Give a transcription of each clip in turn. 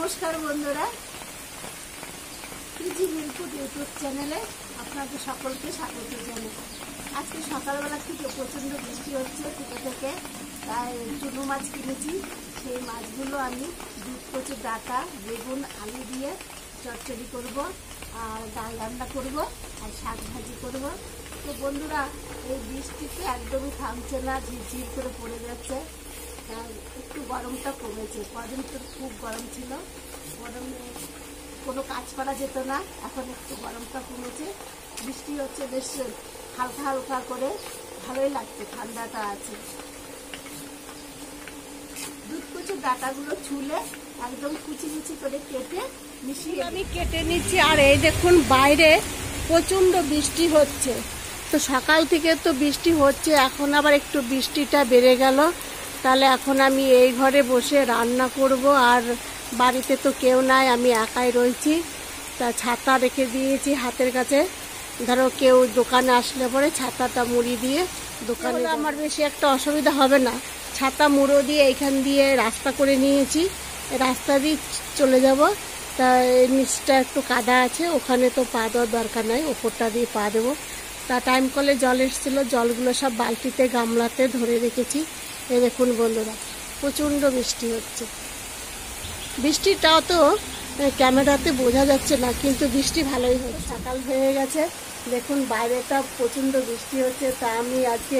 নমস্কার বন্ধুরা, PG মিলফুড YouTube চ্যানেলে আপনাদের সকলকে স্বাগত জানাই। আজকে সকালবেলা থেকে প্রচণ্ড বৃষ্টি হচ্ছে থেকে, তাই চুনো মাছ কিনেছি। সেই মাছগুলো আমি দুধ কচু ডাঁটা, বেগুন, আলু দিয়ে চচ্চড়ি করব, আর ডাল রান্না করব, আর শাক ভাজি করব। তো বন্ধুরা, এই বৃষ্টিতে একদমই থামছে না, ঝিরঝির করে পড়ে যাচ্ছে। একটু গরমটা কমেছে, কদিন তো খুব গরম ছিল, গরমে কোনো কাজ করা যেত না। এখন একটু গরমটা কমেছে, বৃষ্টি হচ্ছে, বেশ হালকা হালকা করে, ভালোই লাগছে, ঠান্ডাটা আছে। দুধ কচু ডাঁটাগুলো ছুলে একদম কুচি কুচি করে কেটে মিশিয়ে আমি কেটে নিচ্ছি। আর এই দেখুন, বাইরে প্রচণ্ড বৃষ্টি হচ্ছে। তো সকাল থেকে তো বৃষ্টি হচ্ছে, এখন আবার একটু বৃষ্টিটা বেড়ে গেল। তাহলে এখন আমি এই ঘরে বসে রান্না করব, আর বাড়িতে তো কেউ নাই, আমি একাই রয়েছি। তা ছাতা রেখে দিয়েছি হাতের কাছে, ধরো কেউ দোকানে আসলে পরে ছাতাটা মুড়ি দিয়ে দোকানে, আমার বেশি একটা অসুবিধা হবে না। ছাতা মুড়ো দিয়ে এইখান দিয়ে রাস্তা করে নিয়েছি, রাস্তা দিয়ে চলে যাব। তা নিচটা একটু কাদা আছে, ওখানে তো পা দেওয়ার দরকার নাই, ওপরটা দিয়ে পা দেবো। তা টাইম কলে জল এসেছিলো, জলগুলো সব বালতিতে গামলাতে ধরে রেখেছি। এই দেখুন বন্ধুরা, প্রচণ্ড বৃষ্টি হচ্ছে। বৃষ্টিটাও তো ক্যামেরাতে বোঝা যাচ্ছে না, কিন্তু বৃষ্টি ভালোই হচ্ছে। সকাল হয়ে গেছে, দেখুন বাইরেটা প্রচণ্ড বৃষ্টি হচ্ছে। তা আমি আজকে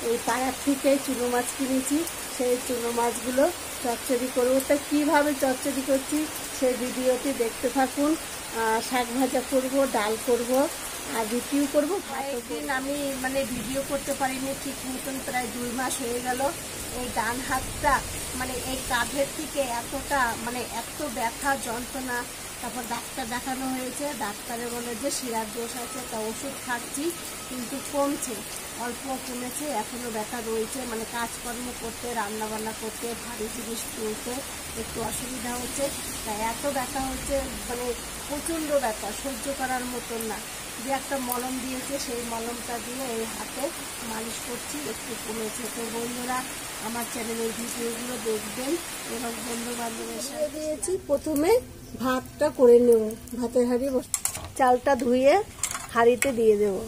এই পাড়ার থেকে চুনো মাছ কিনেছি, সেই চুনো মাছগুলো চচ্চড়ি করবো। তা কীভাবে চচ্চড়ি করছি সেই ভিডিওটি দেখতে থাকুন। শাক ভাজা করবো, ডাল করব, আর রুটিও করবো। একদিন আমি ভিডিও করতে পারিনি ঠিক মতন, প্রায় 2 মাস হয়ে গেল। এই ডান হাতটা এই কাঁধের থেকে এতটা এত ব্যথা, যন্ত্রণা। তারপর ডাক্তার দেখানো হয়েছে, ডাক্তারে বলে যে শিরার দোষ আছে। তা ওষুধ খাচ্ছি, কিন্তু কমছে, অল্প কমেছে, এখনও ব্যথা রয়েছে। কাজকর্ম করতে, রান্না বান্না করতে, ভারী জিনিস তুলতে একটু অসুবিধা হচ্ছে। তাই এত ব্যথা হচ্ছে, প্রচণ্ড ব্যথা, সহ্য করার মতন না। যে একটা মলম দিয়েছে, সেই মলমটা দিয়ে এই হাতে মালিশ করছি, একটু কমেছে। তো বন্ধুরা, আমার চ্যানেলের ভিডিওগুলো দেখবেন এবং বন্ধু বান্ধবের সাথে দিয়েছি। প্রথমে ভাতটা করে নেব, ভাতের হাঁড়ি চালটা ধুয়ে হাঁড়িতে দিয়ে দেবো।